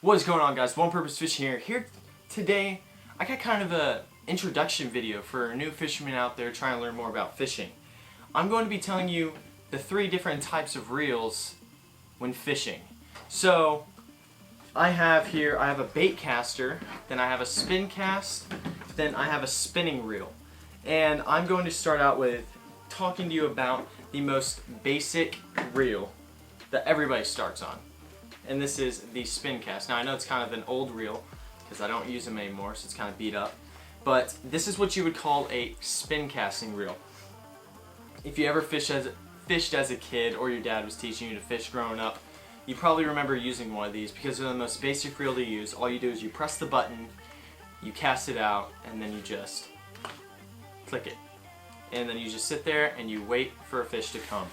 What is going on, guys? One Purpose Fishing here today. I got kind of a introduction video for new fishermen out there trying to learn more about fishing. I'm going to be telling you the 3 different types of reels when fishing. So I have a Baitcaster, then I have a Spincast, then I have a spinning reel. And I'm going to start out with talking to you about the most basic reel that everybody starts on. And this is the Spincast. Now I know it's kind of an old reel because I don't use them anymore, so it's kind of beat up. But this is what you would call a spin casting reel. If you ever fished as a kid, or your dad was teaching you to fish growing up, you probably remember using one of these because they're the most basic reel to use. All you do is you press the button, you cast it out, and then you just click it. And then you just sit there and you wait for a fish to come.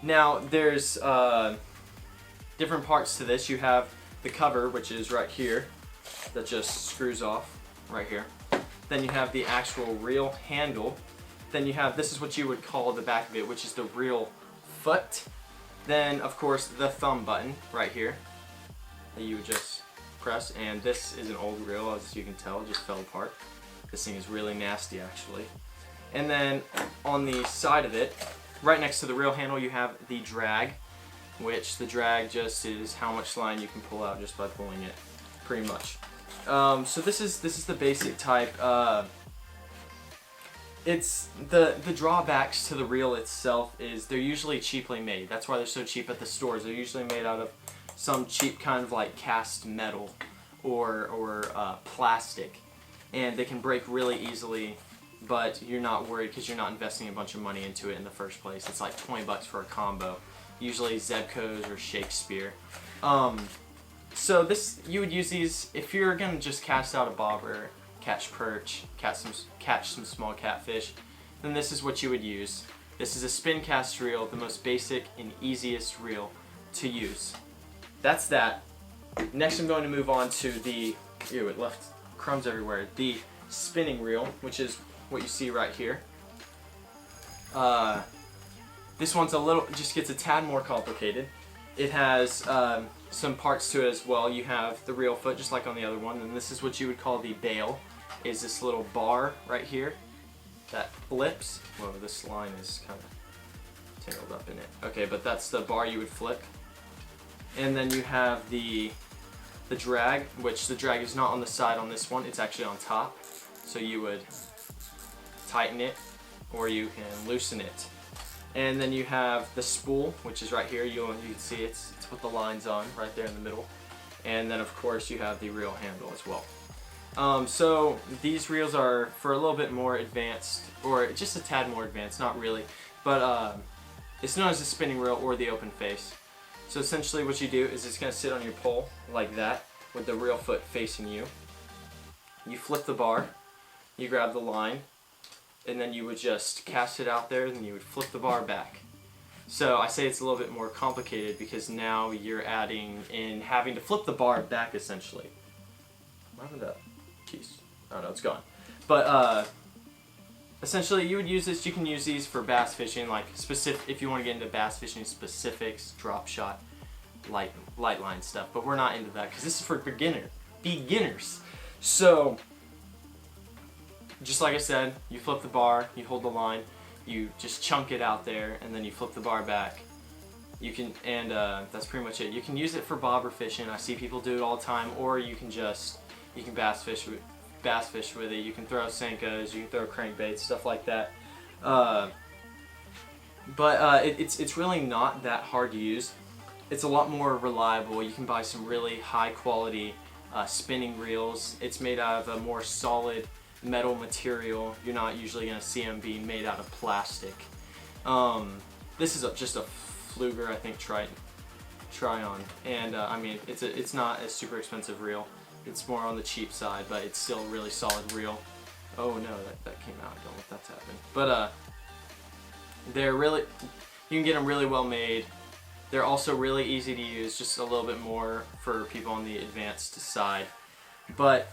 Now there's different parts to this. You have the cover, which is right here, that just screws off right here. Then you have the actual reel handle. Then you have, this is what you would call the back of it, which is the reel foot. Then of course the thumb button right here that you would just press. And this is an old reel, as you can tell, it just fell apart. This thing is really nasty actually. And then on the side of it, right next to the reel handle, you have the drag, which the drag just is how much line you can pull out just by pulling it, pretty much. So this is the basic type. It's the drawbacks to the reel itself is they're usually cheaply made. That's why they're so cheap at the stores. They're usually made out of some cheap kind of like cast metal or plastic, and they can break really easily. But you're not worried because you're not investing a bunch of money into it in the first place. It's like 20 bucks for a combo. Usually Zebco's or Shakespeare. So you would use these if you're gonna just cast out a bobber, catch perch, catch some small catfish. Then this is what you would use. This is a spin cast reel, the most basic and easiest reel to use. That's that. Next, I'm going to move on to the it left crumbs everywhere. The spinning reel, which is what you see right here. This one's just gets a tad more complicated. It has some parts to it as well. You have the reel foot, just like on the other one, and this is what you would call the bail. Is this little bar right here that flips. Whoa, this line is kind of tangled up in it. Okay, but that's the bar you would flip. And then you have the drag, which the drag is not on the side on this one. It's actually on top. So you would tighten it, or you can loosen it. And then you have the spool, which is right here. You can see it's what the line's on right there in the middle. And then of course you have the reel handle as well. So these reels are for a little bit more advanced, or just a tad more advanced, not really. But it's known as the spinning reel or the open face. So essentially what you do is it's going to sit on your pole like that with the reel foot facing you. You flip the bar, you grab the line, and then you would just cast it out there, and then you would flip the bar back. So I say it's a little bit more complicated because now you're adding in having to flip the bar back essentially. What happened to that? Jeez. Oh no, it's gone. But essentially you would use this, you can use these for bass fishing, like if you want to get into bass fishing specifics, drop shot, light line stuff, but we're not into that because this is for beginners. So just like I said, you flip the bar, you hold the line, you just chunk it out there, and then you flip the bar back. You can, and that's pretty much it. You can use it for bobber fishing. I see people do it all the time, or you can bass fish with it. You can throw Senkos, you can throw crankbaits, stuff like that. It's really not that hard to use. It's a lot more reliable. You can buy some really high quality spinning reels. It's made out of a more solid metal material. You're not usually going to see them being made out of plastic. This is just a Fluger, I think, Try-on, and I mean it's not a super expensive reel. It's more on the cheap side, but it's still a really solid reel. Oh no, that came out. I don't want that to happen. But you can get them really well made. They're also really easy to use, just a little bit more for people on the advanced side. But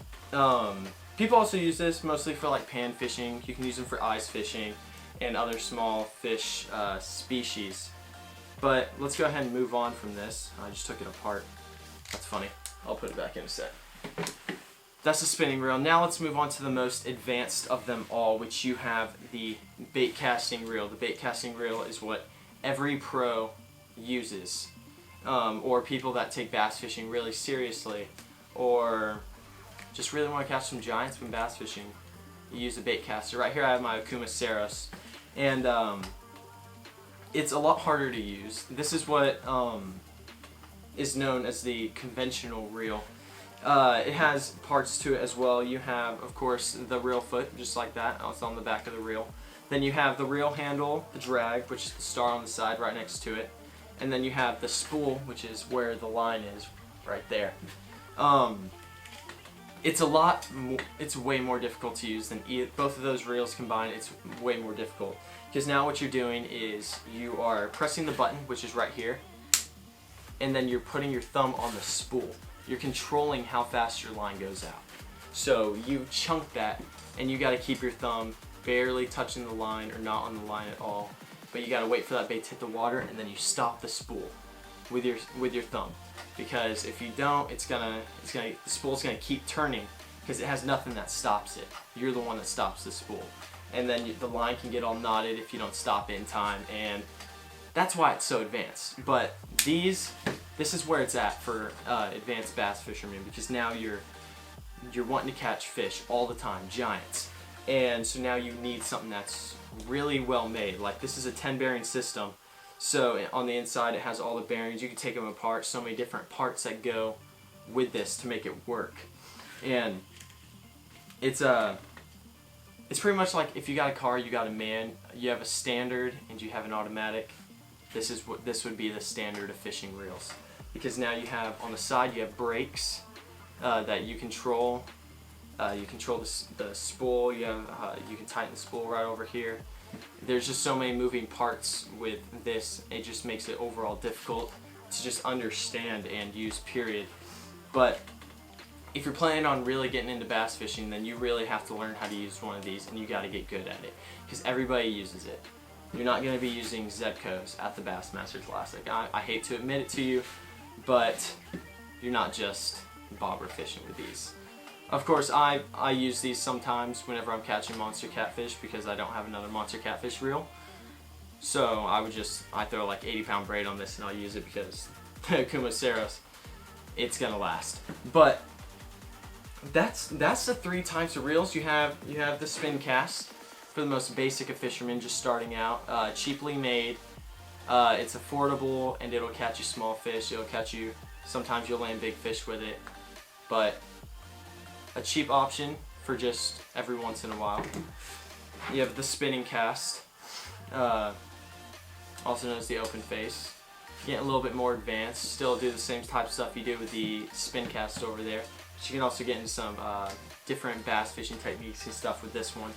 people also use this mostly for like pan fishing. You can use them for ice fishing and other small fish species. But let's go ahead and move on from this. I just took it apart. That's funny. I'll put it back in a sec. That's the spinning reel. Now let's move on to the most advanced of them all, which you have the bait casting reel. The bait casting reel is what every pro uses, or people that take bass fishing really seriously, or just really want to catch some giants when bass fishing. You use a bait caster. Right here I have my Okuma Saros, and it's a lot harder to use. This is what is known as the conventional reel. It has parts to it as well. You have, of course, the reel foot, just like that. It's on the back of the reel. Then you have the reel handle, the drag, which is the star on the side right next to it. And then you have the spool, which is where the line is, right there. It's way more difficult to use than both of those reels combined. It's way more difficult. Because now what you're doing is you are pressing the button, which is right here, and then you're putting your thumb on the spool. You're controlling how fast your line goes out. So you chunk that, and you got to keep your thumb barely touching the line or not on the line at all. But you got to wait for that bait to hit the water, and then you stop the spool with your thumb. Because if you don't, the spool's gonna keep turning because it has nothing that stops it. You're the one that stops the spool, and then the line can get all knotted if you don't stop it in time, and that's why it's so advanced. But this is where it's at for advanced bass fishermen, because now you're wanting to catch fish all the time, giants, and so now you need something that's really well made. Like, this is a 10 bearing system. So on the inside it has all the bearings. You can take them apart. So many different parts that go with this to make it work. And it's pretty much like if you got a car, you got a man, you have a standard and you have an automatic. This would be the standard of fishing reels. Because now you have on the side you have brakes that you control. You control the spool. You can tighten the spool right over here. There's just so many moving parts with this, it just makes it overall difficult to just understand and use, period. But if you're planning on really getting into bass fishing, then you really have to learn how to use one of these, and you got to get good at it, because everybody uses it. You're not going to be using Zebcos at the Bassmaster Classic. I hate to admit it to you, but you're not just bobber fishing with these. Of course, I use these sometimes whenever I'm catching monster catfish, because I don't have another monster catfish reel. So I throw like 80-pound braid on this and I'll use it because the Okuma Saros, it's gonna last. But that's the 3 types of reels. You have the Spincast for the most basic of fishermen just starting out, cheaply made. It's affordable and it'll catch you small fish. Sometimes you'll land big fish with it, but a cheap option for just every once in a while. You have the spinning cast, also known as the open face. Getting a little bit more advanced, still do the same type of stuff you do with the spin cast over there. But you can also get into some different bass fishing techniques and stuff with this one.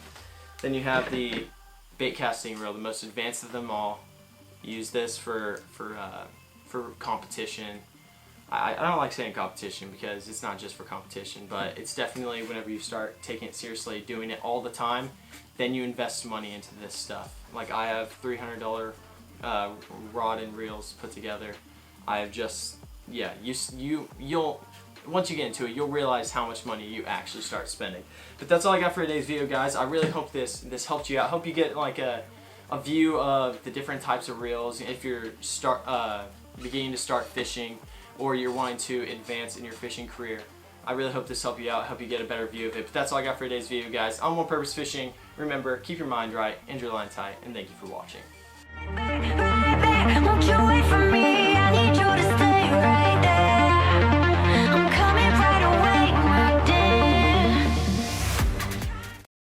Then you have the bait casting reel, the most advanced of them all. Use this for competition. I don't like saying competition because it's not just for competition, but it's definitely whenever you start taking it seriously, doing it all the time, then you invest money into this stuff. Like, I have $300 rod and reels put together. I have just, yeah, you'll once you get into it, you'll realize how much money you actually start spending. But that's all I got for today's video, guys. I really hope this helped you out. I hope you get like a view of the different types of reels if you're beginning to start fishing, or you're wanting to advance in your fishing career. I really hope this helped you out. I hope you get a better view of it. But that's all I got for today's video, guys. I'm One Purpose Fishing. Remember, keep your mind right and your line tight, and thank you for watching.